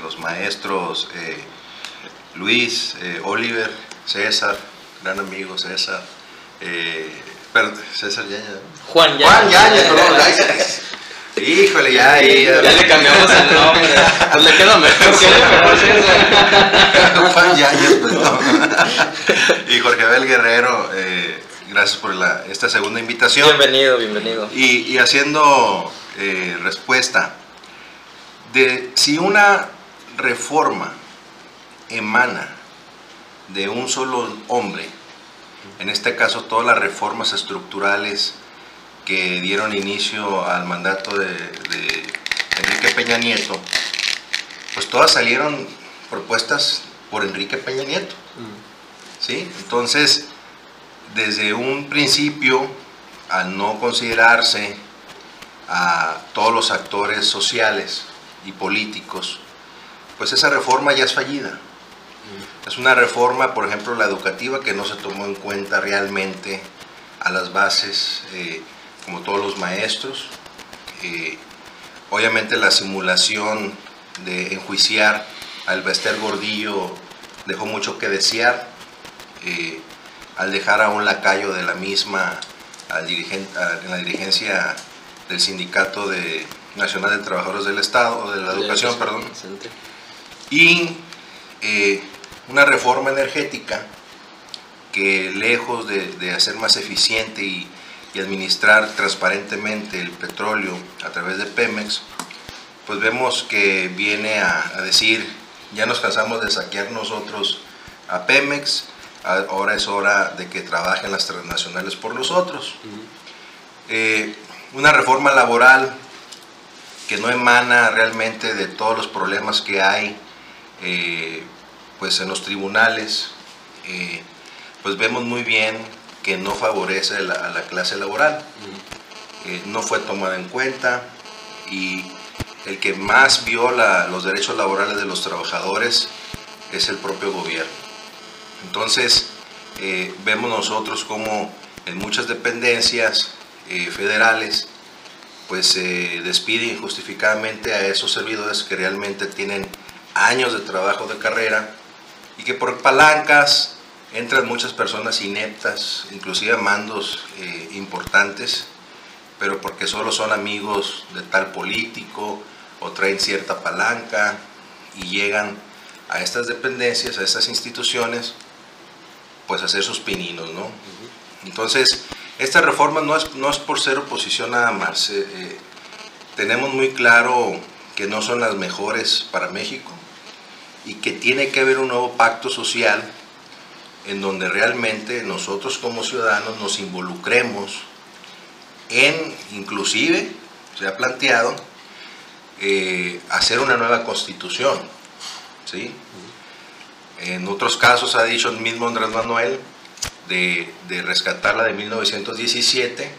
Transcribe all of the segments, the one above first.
los maestros Luis, Oliver, César, gran amigo César, César Yaña, Juan Yaña, perdón, híjole, ya le cambiamos el nombre, pues le queda mejor Juan Yaña, perdón. Y Jorge Abel Guerrero, gracias por esta segunda invitación. Bienvenido. Y haciendo respuesta, si una reforma emana de un solo hombre, en este caso todas las reformas estructurales que dieron inicio al mandato de Enrique Peña Nieto, pues todas salieron propuestas por Enrique Peña Nieto, ¿sí? Entonces, desde un principio, al no considerarse a todos los actores sociales y políticos, pues esa reforma ya es fallida. Es una reforma, por ejemplo, la educativa, que no se tomó en cuenta realmente a las bases, como todos los maestros. Obviamente la simulación de enjuiciar al Bester Gordillo dejó mucho que desear, al dejar a un lacayo de la misma en la dirigencia del Sindicato Nacional de Trabajadores del Estado, de la Educación, perdón. Y una reforma energética que, lejos de hacer más eficiente y administrar transparentemente el petróleo a través de Pemex, pues vemos que viene a decir: ya nos cansamos de saquear nosotros a Pemex, ahora es hora de que trabajen las transnacionales por nosotros. Una reforma laboral que no emana realmente de todos los problemas que hay pues en los tribunales, pues vemos muy bien que no favorece a la clase laboral. No fue tomada en cuenta, y el que más viola los derechos laborales de los trabajadores es el propio gobierno. Entonces, vemos nosotros como en muchas dependencias federales pues se despide injustificadamente a esos servidores que realmente tienen años de trabajo de carrera, y que por palancas entran muchas personas ineptas, inclusive a mandos importantes, pero porque solo son amigos de tal político o traen cierta palanca, y llegan a estas dependencias, a estas instituciones, pues a hacer sus pininos, ¿no? Entonces, esta reforma no es por ser oposición nada más. Tenemos muy claro que no son las mejores para México, y que tiene que haber un nuevo pacto social en donde realmente nosotros como ciudadanos nos involucremos en, inclusive, se ha planteado, hacer una nueva constitución, ¿sí? En otros casos ha dicho el mismo Andrés Manuel de rescatar la de 1917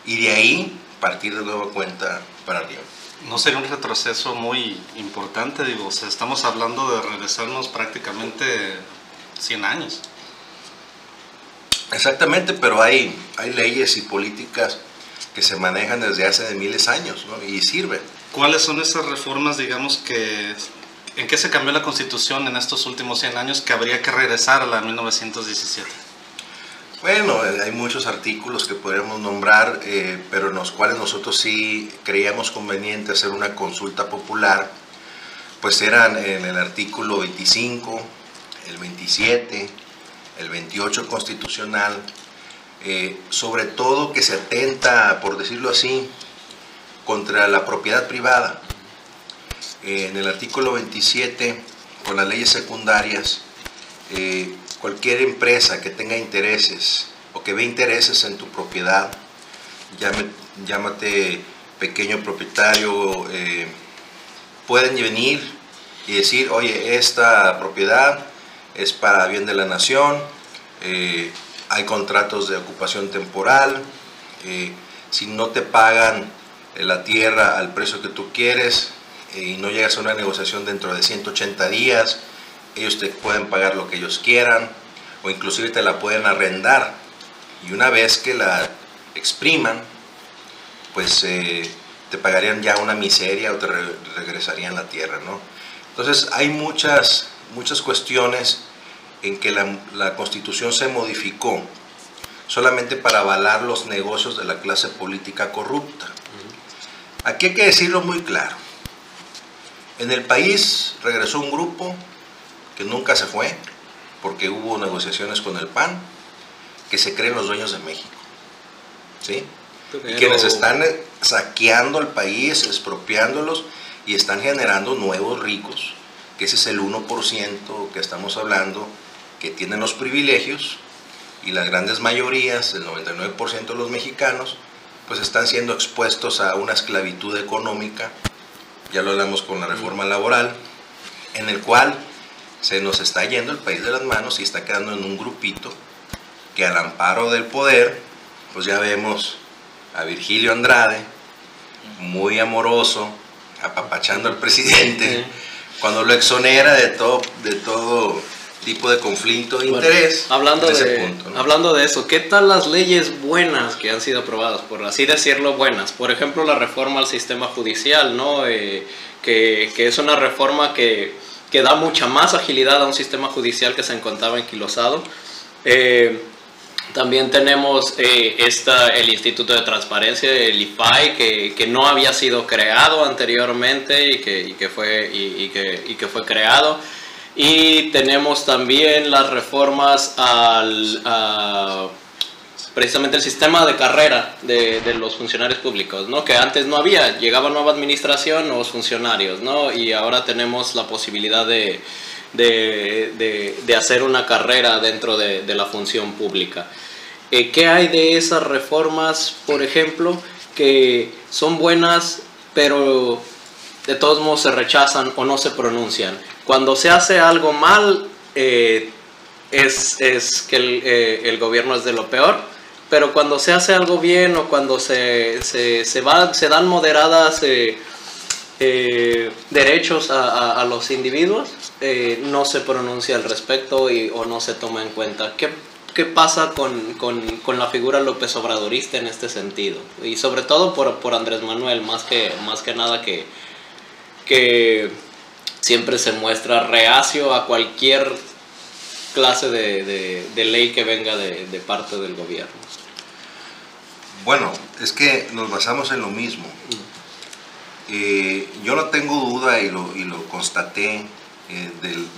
y de ahí partir de nueva cuenta para arriba. ¿No sería un retroceso muy importante? Digo, o sea, estamos hablando de regresarnos prácticamente 100 años. Exactamente, pero hay leyes y políticas que se manejan desde hace de miles de años, ¿no? Y sirven. ¿Cuáles son esas reformas, digamos, en qué se cambió la Constitución en estos últimos 100 años que habría que regresar a la 1917? Bueno, hay muchos artículos que podríamos nombrar, pero en los cuales nosotros sí creíamos conveniente hacer una consulta popular. Pues eran en el artículo 25, el 27, el 28 constitucional, sobre todo que se atenta, por decirlo así, contra la propiedad privada. En el artículo 27, con las leyes secundarias, cualquier empresa que tenga intereses o que ve intereses en tu propiedad, llámate pequeño propietario, pueden venir y decir: oye, esta propiedad es para bien de la nación, hay contratos de ocupación temporal, si no te pagan la tierra al precio que tú quieres y no llegas a una negociación dentro de 180 días, ellos te pueden pagar lo que ellos quieran, o inclusive te la pueden arrendar, y una vez que la expriman, pues te pagarían ya una miseria o te regresarían la tierra, ¿no? Entonces hay muchas cuestiones en que la Constitución se modificó solamente para avalar los negocios de la clase política corrupta. Aquí hay que decirlo muy claro. En el país regresó un grupo que nunca se fue, porque hubo negociaciones con el PAN, que se creen los dueños de México, ¿sí? Y quienes están saqueando el país, expropiándolos, y están generando nuevos ricos, que ese es el 1% que estamos hablando, que tienen los privilegios, y las grandes mayorías, el 99% de los mexicanos, pues están siendo expuestos a una esclavitud económica, ya lo hablamos con la reforma laboral, en el cual se nos está yendo el país de las manos y está quedando en un grupito que al amparo del poder, pues ya vemos a Virgilio Andrade, muy amoroso, apapachando al presidente, cuando lo exonera de todo tipo de conflicto de interés. Hablando de eso, ¿qué tal las leyes buenas que han sido aprobadas, por así decirlo, buenas? Por ejemplo, la reforma al sistema judicial, ¿no? Que es una reforma que da mucha más agilidad a un sistema judicial que se encontraba enquilosado. También tenemos el Instituto de Transparencia, el IFAI, que no había sido creado anteriormente y que fue creado. Y tenemos también las reformas precisamente el sistema de carrera de los funcionarios públicos, ¿no? Que antes no había, llegaba nueva administración, nuevos funcionarios, ¿no? Y ahora tenemos la posibilidad de hacer una carrera dentro de la función pública. ¿Qué hay de esas reformas, por ejemplo, que son buenas, pero de todos modos se rechazan o no se pronuncian? Cuando se hace algo mal, es que el gobierno es de lo peor, pero cuando se hace algo bien o cuando se dan moderadas derechos a los individuos, no se pronuncia al respecto o no se toma en cuenta. ¿Qué pasa con la figura López Obradorista en este sentido? Y sobre todo por Andrés Manuel, más que nada que siempre se muestra reacio a cualquier clase de ley que venga de parte del gobierno. Bueno, es que nos basamos en lo mismo. Yo no tengo duda y lo constaté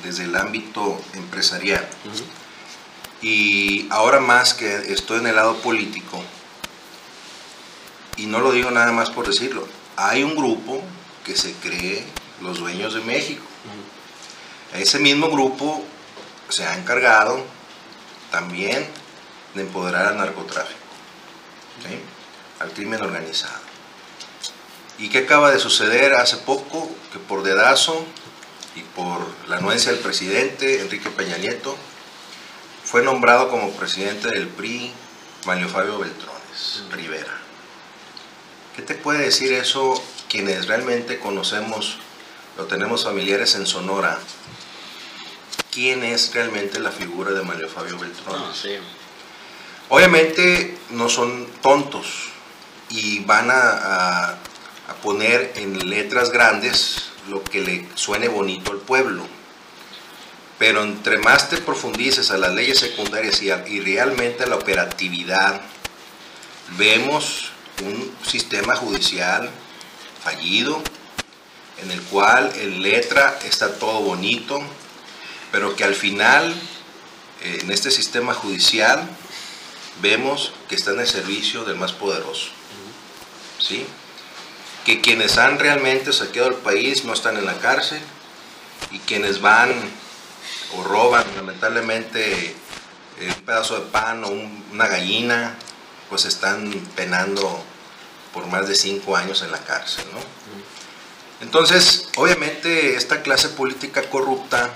desde el ámbito empresarial. Y ahora más que estoy en el lado político, y no lo digo nada más por decirlo, hay un grupo que se cree los dueños de México. Ese mismo grupo se ha encargado también de empoderar al narcotráfico, ¿sí? Al crimen organizado. ¿Y qué acaba de suceder hace poco? Que por dedazo y por la anuencia del presidente Enrique Peña Nieto fue nombrado como presidente del PRI Manlio Fabio Beltrones Rivera. ¿Qué te puede decir eso quienes realmente conocemos, o tenemos familiares en Sonora? ¿Quién es realmente la figura de Manlio Fabio Beltrones? Sí. Obviamente no son tontos y van a poner en letras grandes lo que le suene bonito al pueblo. Pero entre más te profundices a las leyes secundarias y realmente a la operatividad, vemos un sistema judicial fallido, en el cual en letra está todo bonito, pero que al final, en este sistema judicial, vemos que está en el servicio del más poderoso, ¿sí? Que quienes han realmente saqueado el país no están en la cárcel, y quienes van o roban lamentablemente un pedazo de pan o una gallina, pues están penando por más de 5 años en la cárcel, ¿no? Entonces, obviamente esta clase política corrupta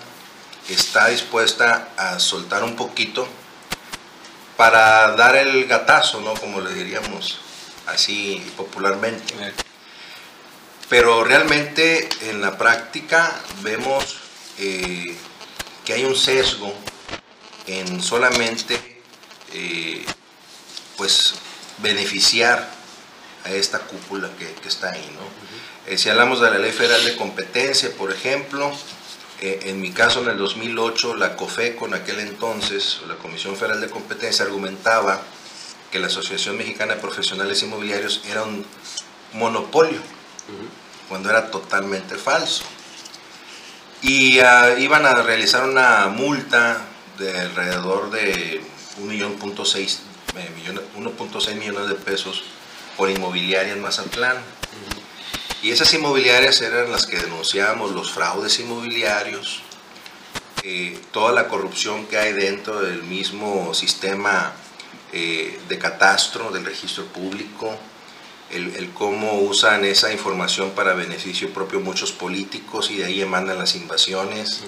está dispuesta a soltar un poquito para dar el gatazo, ¿no? Como le diríamos así popularmente. Pero realmente en la práctica vemos que hay un sesgo en solamente pues beneficiar a esta cúpula que está ahí, ¿no? Si hablamos de la Ley Federal de Competencia, por ejemplo, en mi caso, en el 2008, la COFECO, en aquel entonces, la Comisión Federal de Competencia, argumentaba que la Asociación Mexicana de Profesionales Inmobiliarios era un monopolio, cuando era totalmente falso. Y iban a realizar una multa de alrededor de 1.6 millones de pesos por inmobiliaria en Mazatlán. Y esas inmobiliarias eran las que denunciábamos los fraudes inmobiliarios, toda la corrupción que hay dentro del mismo sistema de catastro, del registro público, el cómo usan esa información para beneficio propio muchos políticos y de ahí emanan las invasiones.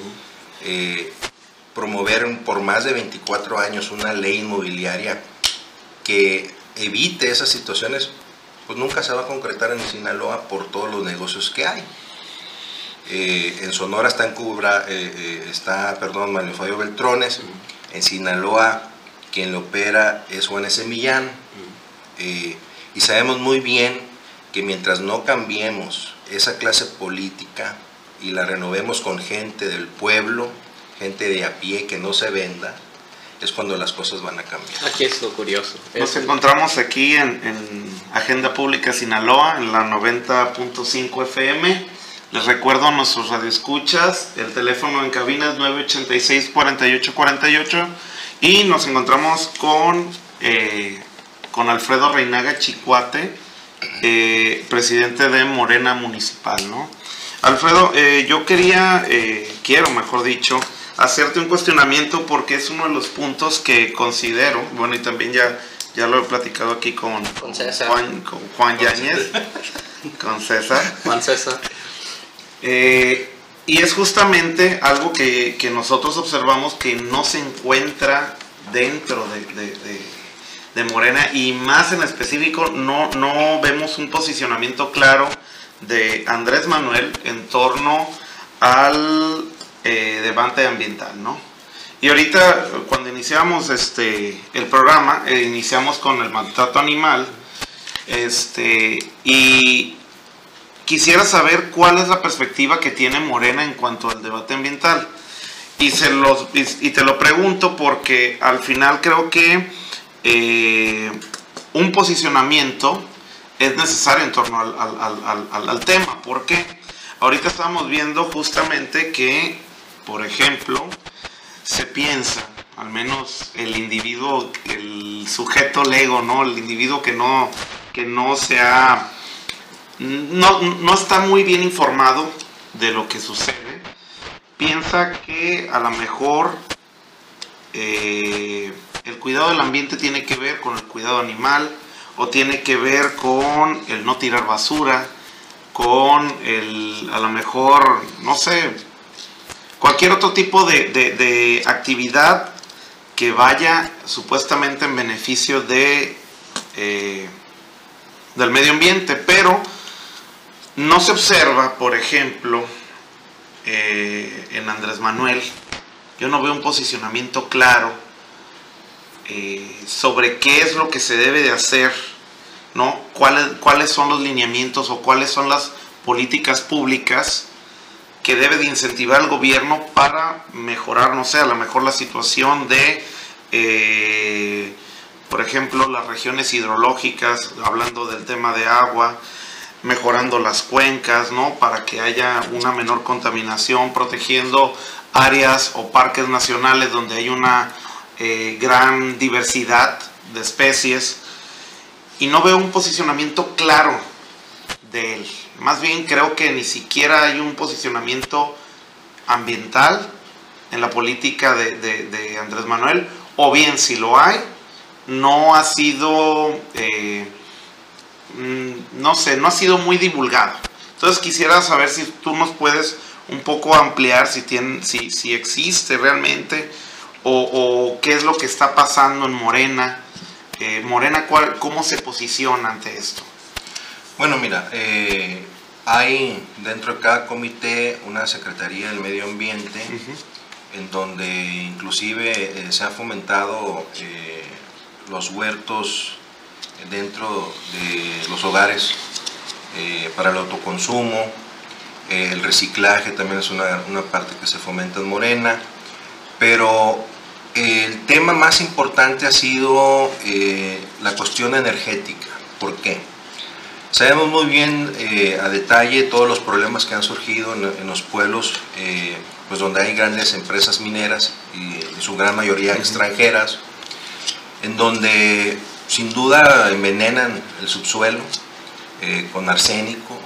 Promover por más de 24 años una ley inmobiliaria que evite esas situaciones, pues nunca se va a concretar en Sinaloa por todos los negocios que hay. En Sonora está Manuel Fabio Beltrones. En Sinaloa quien lo opera es Juan S. Millán. Y sabemos muy bien que mientras no cambiemos esa clase política y la renovemos con gente del pueblo, gente de a pie que no se venda, es cuando las cosas van a cambiar. Aquí es lo curioso. Nos encontramos aquí en Agenda Pública Sinaloa, en la 90.5 FM. Les recuerdo a nuestros radioescuchas, el teléfono en cabina es 986-4848 y nos encontramos con Alfredo Reinaga Chicuate, presidente de Morena Municipal, ¿no? Alfredo, yo quiero, mejor dicho, hacerte un cuestionamiento porque es uno de los puntos que considero, bueno, y también ya lo he platicado aquí con César. Juan Yáñez, con César. Juan César. Y es justamente algo que nosotros observamos que no se encuentra dentro de Morena, y más en específico no vemos un posicionamiento claro de Andrés Manuel en torno al debate ambiental, ¿no? Y ahorita cuando iniciamos el programa, iniciamos con el maltrato animal, y quisiera saber cuál es la perspectiva que tiene Morena en cuanto al debate ambiental. Y te lo pregunto porque al final creo que un posicionamiento es necesario en torno al tema. ¿Por qué? Ahorita estamos viendo justamente que, por ejemplo, se piensa, al menos el individuo, el sujeto lego, ¿no? El individuo que no está muy bien informado de lo que sucede, piensa que a lo mejor el cuidado del ambiente tiene que ver con el cuidado animal, o tiene que ver con el no tirar basura, con a lo mejor, no sé, cualquier otro tipo de actividad que vaya supuestamente en beneficio del medio ambiente, pero no se observa, por ejemplo, en Andrés Manuel, yo no veo un posicionamiento claro sobre qué es lo que se debe de hacer, ¿no? ¿Cuáles son los lineamientos o cuáles son las políticas públicas que debe de incentivar el gobierno para mejorar, no sé, a lo mejor la situación de, por ejemplo, las regiones hidrológicas, hablando del tema de agua, mejorando las cuencas, ¿no? Para que haya una menor contaminación, protegiendo áreas o parques nacionales donde hay una gran diversidad de especies, y no veo un posicionamiento claro de él. Más bien creo que ni siquiera hay un posicionamiento ambiental en la política de Andrés Manuel, o bien si lo hay, no ha sido, no sé, no ha sido muy divulgado. Entonces quisiera saber si tú nos puedes un poco ampliar si existe realmente, o qué es lo que está pasando en Morena. Morena, ¿cómo se posiciona ante esto? Bueno, mira, hay dentro de cada comité una Secretaría del Medio Ambiente, en donde inclusive se ha fomentado los huertos dentro de los hogares para el autoconsumo. El reciclaje también es una parte que se fomenta en Morena, pero el tema más importante ha sido la cuestión energética. ¿Por qué? Sabemos muy bien a detalle todos los problemas que han surgido en los pueblos pues donde hay grandes empresas mineras y en su gran mayoría extranjeras, en donde sin duda envenenan el subsuelo con arsénico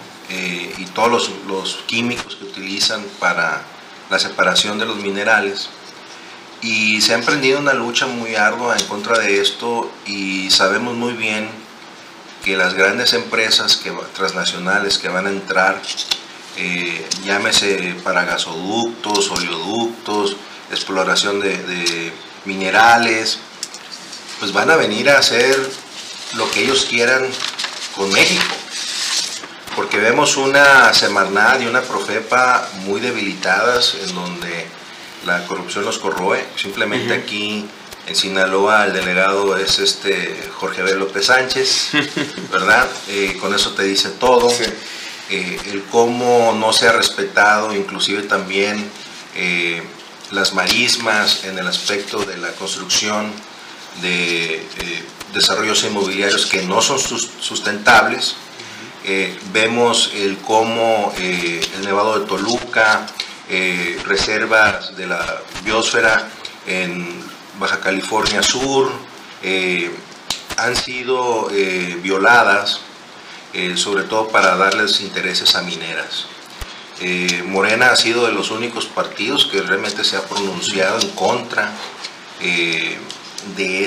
y todos los químicos que utilizan para la separación de los minerales. Y se ha emprendido una lucha muy ardua en contra de esto, y sabemos muy bien que las grandes empresas transnacionales que van a entrar, llámese para gasoductos, oleoductos, exploración de minerales, pues van a venir a hacer lo que ellos quieran con México, porque vemos una Semarnat y una Profepa muy debilitadas, en donde la corrupción los corroe. Simplemente aquí en Sinaloa el delegado es Jorge B. López Sánchez, ¿verdad? Con eso te dice todo. Sí. El cómo no se ha respetado, inclusive también las marismas en el aspecto de la construcción de desarrollos inmobiliarios que no son sustentables. Vemos el cómo el Nevado de Toluca, reservas de la biosfera en Baja California Sur han sido violadas, sobre todo para darles intereses a mineras. Morena ha sido de los únicos partidos que realmente se ha pronunciado en contra de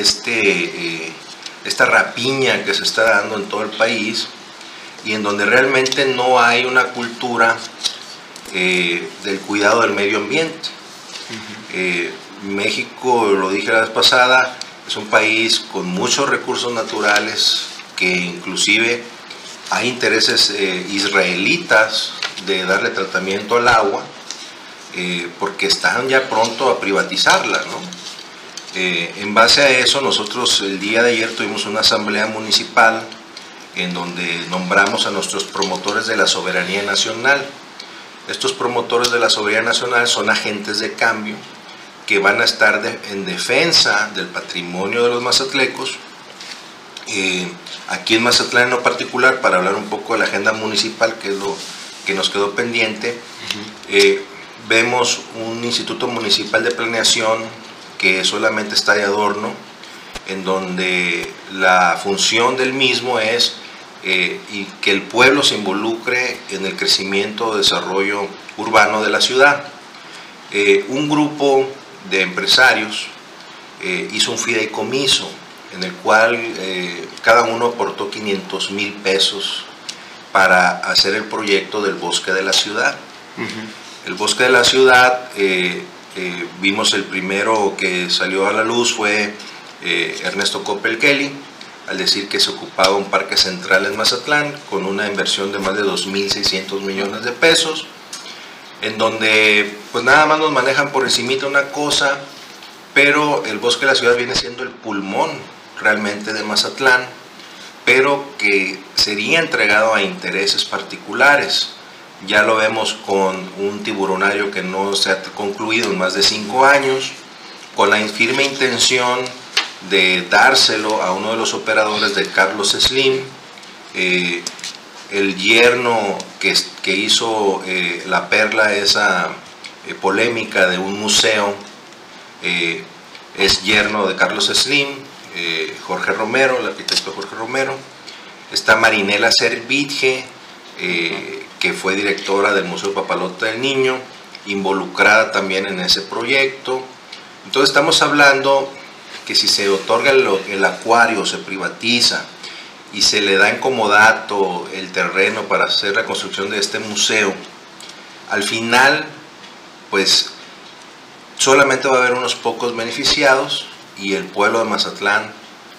esta rapiña que se está dando en todo el país, y en donde realmente no hay una cultura del cuidado del medio ambiente. México, lo dije la vez pasada, es un país con muchos recursos naturales, que inclusive hay intereses israelitas de darle tratamiento al agua, porque están ya pronto a privatizarla, ¿no? En base a eso, nosotros el día de ayer tuvimos una asamblea municipal en donde nombramos a nuestros promotores de la soberanía nacional. Estos promotores de la soberanía nacional son agentes de cambio que van a estar en defensa del patrimonio de los mazatlecos. Aquí en Mazatlán en lo particular, para hablar un poco de la agenda municipal, que es lo que nos quedó pendiente, vemos un instituto municipal de planeación que solamente está de adorno, en donde la función del mismo es y que el pueblo se involucre en el crecimiento o desarrollo urbano de la ciudad. Un grupo de empresarios hizo un fideicomiso en el cual cada uno aportó 500,000 pesos para hacer el proyecto del Bosque de la Ciudad. El Bosque de la Ciudad, vimos el primero que salió a la luz fue Ernesto Coppel Kelly, al decir que se ocupaba un parque central en Mazatlán con una inversión de más de 2.600 millones de pesos, en donde pues nada más nos manejan por encimita una cosa, pero el Bosque de la Ciudad viene siendo el pulmón realmente de Mazatlán, pero que sería entregado a intereses particulares. Ya lo vemos con un tiburonario que no se ha concluido en más de 5 años, con la firme intención de dárselo a uno de los operadores de Carlos Slim, el yerno que hizo la perla, esa polémica de un museo, es yerno de Carlos Slim, Jorge Romero, el arquitecto Jorge Romero. Está Marinela Servitje, que fue directora del Museo Papalote del Niño, involucrada también en ese proyecto. Entonces estamos hablando que si se otorga el acuario, se privatiza y se le da en comodato el terreno para hacer la construcción de este museo, al final pues solamente va a haber unos pocos beneficiados y el pueblo de Mazatlán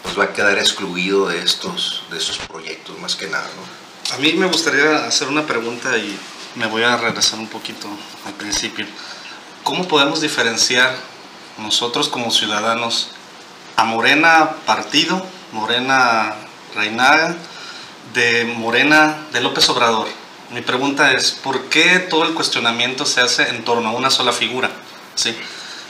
pues va a quedar excluido de esos proyectos, más que nada, ¿no? A mí me gustaría hacer una pregunta y me voy a regresar un poquito al principio. ¿Cómo podemos diferenciar nosotros como ciudadanos a Morena partido, Morena Reinaga, de Morena, de López Obrador. Mi pregunta es, ¿por qué todo el cuestionamiento se hace en torno a una sola figura? ¿Sí?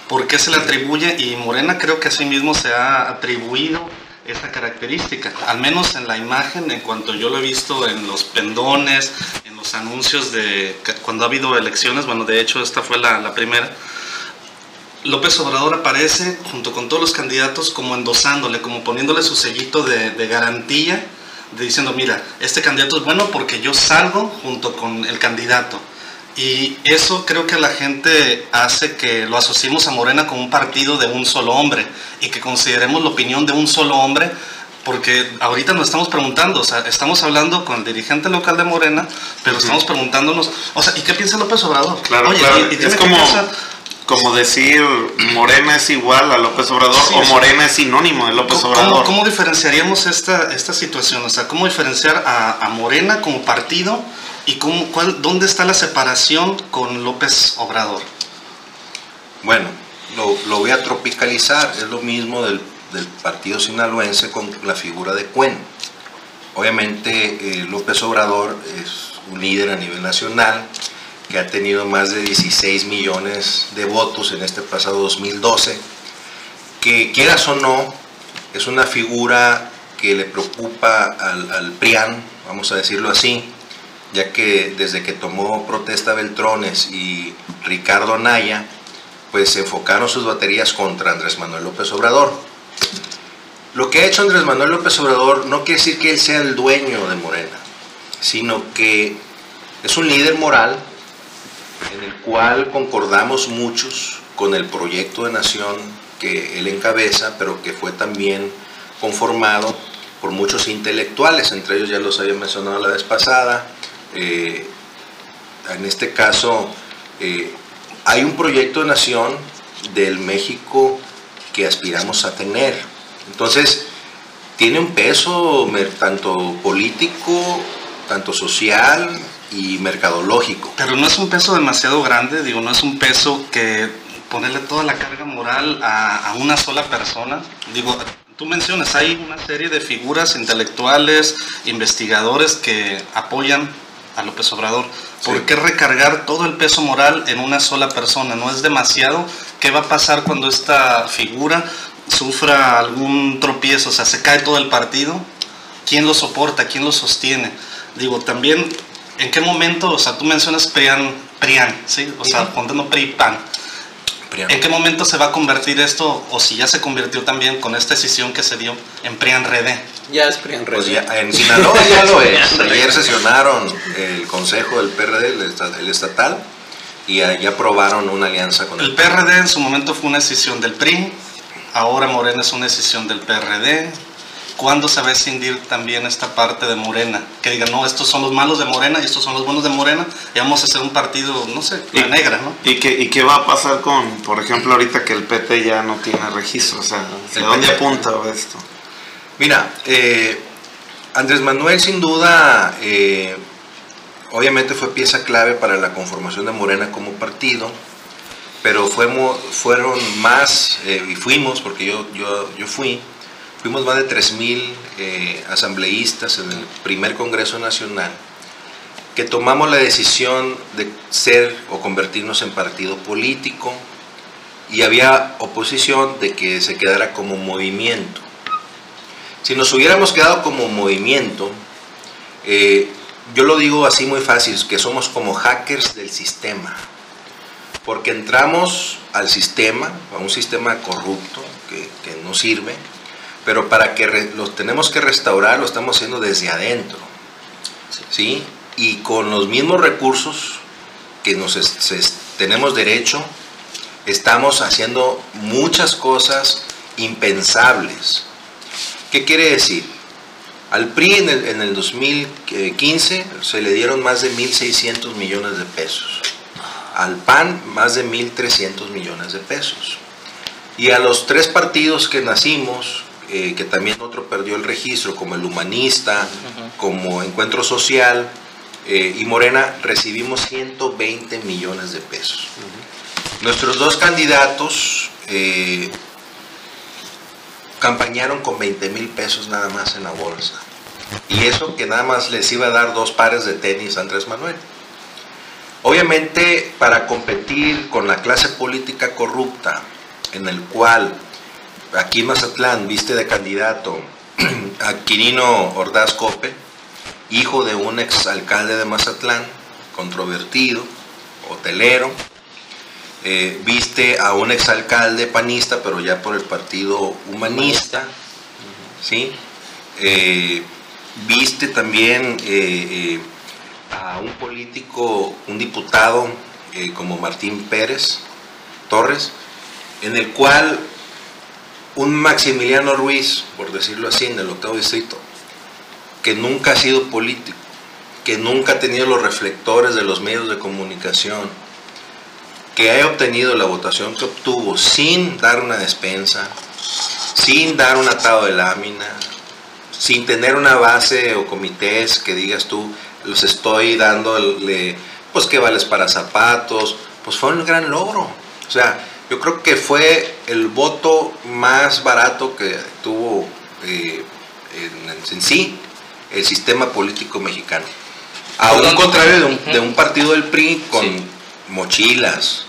¿Por qué se le atribuye? Y Morena creo que asimismo se ha atribuido esa característica, al menos en la imagen, en cuanto yo lo he visto en los pendones, en los anuncios de cuando ha habido elecciones. Bueno, de hecho esta fue la primera. López Obrador aparece junto con todos los candidatos como endosándole, como poniéndole su sellito de garantía, diciendo, mira, este candidato es bueno porque yo salgo junto con el candidato. Y eso creo que a la gente hace que lo asociemos a Morena como un partido de un solo hombre y que consideremos la opinión de un solo hombre, porque ahorita nos estamos preguntando, o sea, estamos hablando con el dirigente local de Morena, pero estamos preguntándonos, o sea, ¿y qué piensa López Obrador? Claro, Oye, claro. ¿y Es como decir Morena es igual a López Obrador, sí, o Morena es sinónimo de López Obrador. ¿Cómo diferenciaríamos esta situación? O sea, ¿cómo diferenciar a Morena como partido y dónde está la separación con López Obrador? Bueno, lo voy a tropicalizar, es lo mismo del partido sinaloense con la figura de Cuen. Obviamente López Obrador es un líder a nivel nacional, que ha tenido más de 16 millones de votos en este pasado 2012, que quieras o no, es una figura que le preocupa al PRIAN, vamos a decirlo así, ya que desde que tomó protesta Beltrones y Ricardo Anaya, pues se enfocaron sus baterías contra Andrés Manuel López Obrador. Lo que ha hecho Andrés Manuel López Obrador no quiere decir que él sea el dueño de Morena, sino que es un líder moral en el cual concordamos muchos con el proyecto de nación que él encabeza, pero que fue también conformado por muchos intelectuales, entre ellos ya los había mencionado la vez pasada. En este caso hay un proyecto de nación del México que aspiramos a tener. Entonces tiene un peso tanto político, tanto social y mercadológico. Pero no es un peso demasiado grande, digo, no es un peso que ponerle toda la carga moral a una sola persona. Digo, tú mencionas, hay una serie de figuras intelectuales, investigadores que apoyan a López Obrador. ¿Por Sí. qué recargar todo el peso moral en una sola persona? ¿No es demasiado? ¿Qué va a pasar cuando esta figura sufra algún tropiezo? O sea, se cae todo el partido. ¿Quién lo soporta? ¿Quién lo sostiene? Digo, también, ¿en qué momento? O sea, tú mencionas PRIAN, ¿sí? O sea, poniendo PRI-PAN. ¿En qué momento se va a convertir esto, o si ya se convirtió también con esta decisión que se dio en PRIAN-RD? Ya es PRIAN-RD. Pues ya, en Sinaloa ya lo es. Ayer sesionaron el consejo del PRD, el estatal, y ahí aprobaron una alianza con El PRD en su momento fue una decisión del PRI, ahora Morena es una decisión del PRD. ¿Cuándo se va a escindir también esta parte de Morena? Que digan, no, estos son los malos de Morena y estos son los buenos de Morena, y vamos a hacer un partido, no sé, la negra, ¿no? ¿Y qué va a pasar con, por ejemplo, ahorita que el PT ya no tiene registro? O sea, ¿de dónde apunta esto? Mira, Andrés Manuel sin duda, obviamente fue pieza clave para la conformación de Morena como partido, pero fueron más, y fuimos, porque yo fuimos más de 3,000 asambleístas en el primer Congreso Nacional, que tomamos la decisión de ser o convertirnos en partido político, y había oposición de que se quedara como movimiento. Si nos hubiéramos quedado como movimiento, yo lo digo así muy fácil, que somos como hackers del sistema, porque entramos al sistema, a un sistema corrupto que no sirve, pero para que los tenemos que restaurar, lo estamos haciendo desde adentro, ¿sí? Y con los mismos recursos que tenemos derecho, estamos haciendo muchas cosas impensables. ¿Qué quiere decir? Al PRI en el 2015 se le dieron más de 1,600 millones de pesos. Al PAN más de 1,300 millones de pesos. Y a los tres partidos que nacimos, que también otro perdió el registro, como el Humanista, como Encuentro Social y Morena, recibimos 120 millones de pesos. Nuestros dos candidatos campañaron con 20,000 pesos nada más en la bolsa. Y eso que nada más les iba a dar 2 pares de tenis a Andrés Manuel. Obviamente, para competir con la clase política corrupta, en el cual aquí en Mazatlán viste de candidato a Quirino Ordaz Coppel, hijo de un exalcalde de Mazatlán, controvertido, hotelero, viste a un exalcalde panista, pero ya por el partido humanista, ¿sí? Viste también a un político, un diputado como Martín Pérez Torres, en el cual un Maximiliano Ruiz, por decirlo así, en el 8º distrito, que nunca ha sido político, que nunca ha tenido los reflectores de los medios de comunicación, que haya obtenido la votación que obtuvo sin dar una despensa, sin dar un atado de lámina, sin tener una base o comités que digas tú, los estoy dándole, pues que vales para zapatos, pues fue un gran logro. O sea, yo creo que fue el voto más barato que tuvo en sí el sistema político mexicano. A un contrario de un partido del PRI con mochilas,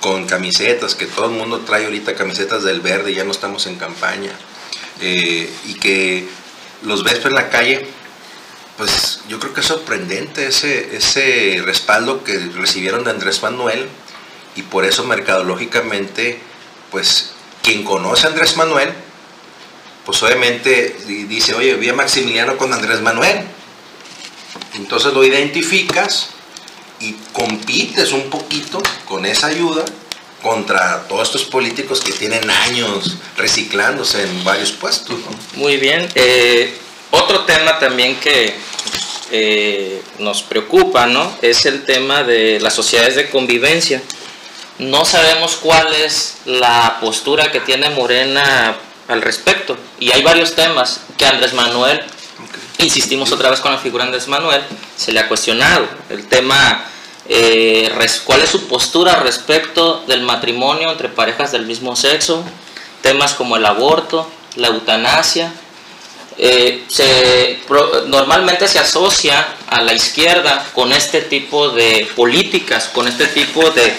con camisetas, que todo el mundo trae ahorita camisetas del verde, ya no estamos en campaña, y que los ves en la calle, pues yo creo que es sorprendente ese respaldo que recibieron de Andrés Manuel, y por eso mercadológicamente, pues quien conoce a Andrés Manuel, pues obviamente dice, oye, vi a Maximiliano con Andrés Manuel, entonces lo identificas y compites un poquito con esa ayuda contra todos estos políticos que tienen años reciclándose en varios puestos, ¿no? Muy bien. Otro tema también que nos preocupa, ¿no?, es el tema de las sociedades de convivencia. No sabemos cuál es la postura que tiene Morena al respecto, y hay varios temas que Andrés Manuel, insistimos otra vez con la figura de Andrés Manuel, se le ha cuestionado. El tema, cuál es su postura respecto del matrimonio entre parejas del mismo sexo, temas como el aborto, la eutanasia. Normalmente se asocia a la izquierda con este tipo de políticas, con este tipo de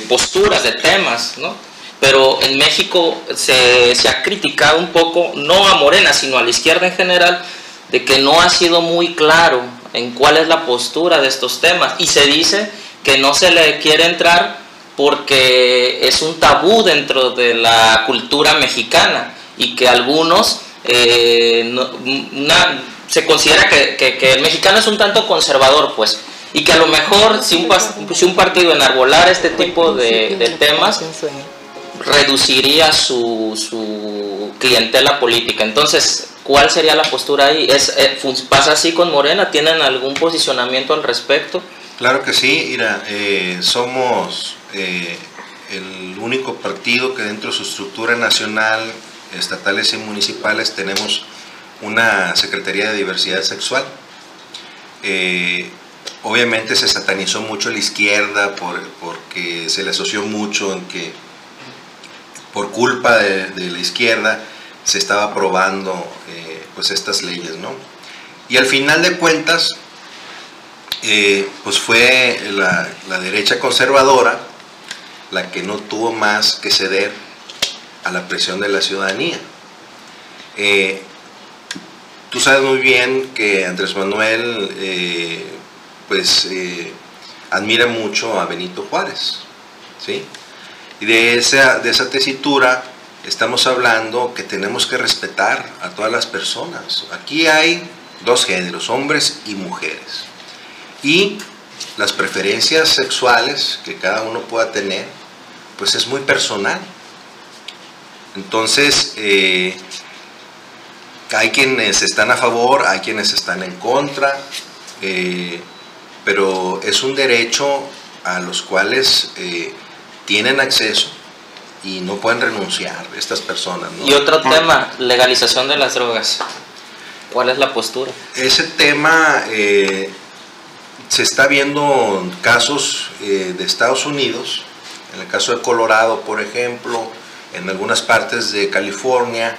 posturas, de temas, ¿no? Pero en México se ha criticado un poco, no a Morena, sino a la izquierda en general, de que no ha sido muy claro en cuál es la postura de estos temas, y se dice que no se le quiere entrar porque es un tabú dentro de la cultura mexicana, y que algunos se considera que el mexicano es un tanto conservador, pues, y que a lo mejor si un partido enarbolara este tipo de temas, reduciría su clientela política. Entonces, ¿cuál sería la postura ahí? ¿Pasa así con Morena? ¿Tienen algún posicionamiento al respecto? Claro que sí, mira, somos el único partido que dentro de su estructura nacional, estatales y municipales, tenemos una Secretaría de Diversidad Sexual. Obviamente se satanizó mucho la izquierda porque se le asoció mucho en que por culpa de la izquierda se estaba aprobando pues estas leyes, ¿no? Y al final de cuentas, pues fue la derecha conservadora la que no tuvo más que ceder a la presión de la ciudadanía. Tú sabes muy bien que Andrés Manuel admira mucho a Benito Juárez, ¿sí? Y de esa tesitura estamos hablando que tenemos que respetar a todas las personas. Aquí hay 2 géneros, hombres y mujeres. Y las preferencias sexuales que cada uno pueda tener, pues es muy personal. Entonces, hay quienes están a favor, hay quienes están en contra, pero es un derecho a los cuales tienen acceso y no pueden renunciar estas personas, ¿no? Y otro tema, legalización de las drogas. ¿Cuál es la postura? Ese tema se está viendo en casos de Estados Unidos, en el caso de Colorado, por ejemplo, en algunas partes de California,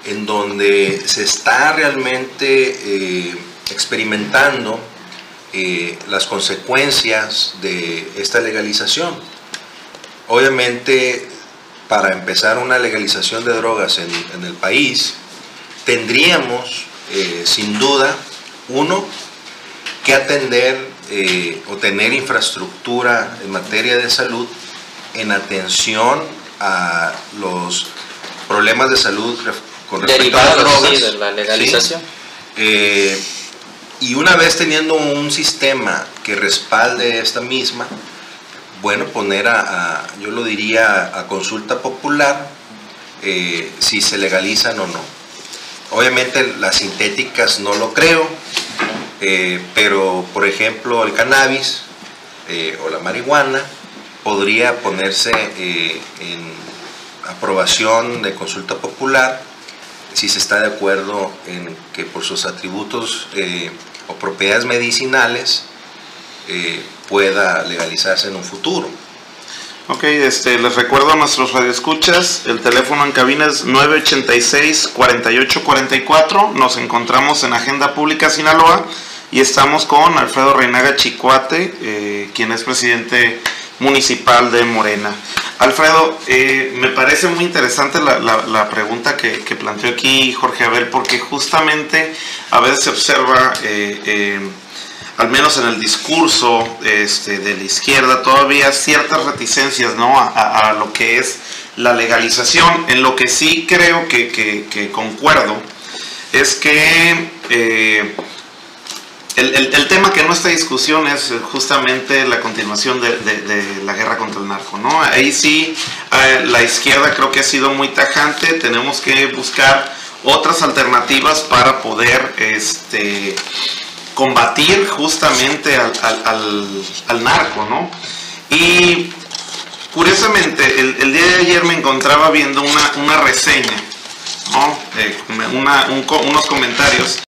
en donde se está realmente experimentando las consecuencias de esta legalización. Obviamente, para empezar una legalización de drogas en el país, tendríamos sin duda, uno, que atender o tener infraestructura en materia de salud en atención a los problemas de salud con respecto a las drogas, sí, de la legalización. ¿sí? Y una vez teniendo un sistema que respalde esta misma, bueno, poner yo lo diría a consulta popular si se legalizan o no. Obviamente las sintéticas no lo creo, pero por ejemplo el cannabis o la marihuana podría ponerse en aprobación de consulta popular si se está de acuerdo en que por sus atributos o propiedades medicinales pueda legalizarse en un futuro. Ok, les recuerdo a nuestros radioescuchas, el teléfono en cabina es 986-4844, nos encontramos en Agenda Pública Sinaloa y estamos con Alfredo Reinaga Chicoate, quien es presidente municipal de Morena. Alfredo, me parece muy interesante la pregunta que planteó aquí Jorge Abel, porque justamente a veces se observa, al menos en el discurso de la izquierda, todavía ciertas reticencias, ¿no?, a lo que es la legalización. En lo que sí creo que concuerdo es que el tema que no está en discusión es justamente la continuación de la guerra contra el narco, ¿no? Ahí sí la izquierda creo que ha sido muy tajante. Tenemos que buscar otras alternativas para poder combatir justamente al narco, ¿no? Y curiosamente el día de ayer me encontraba viendo una reseña, ¿no? Unos comentarios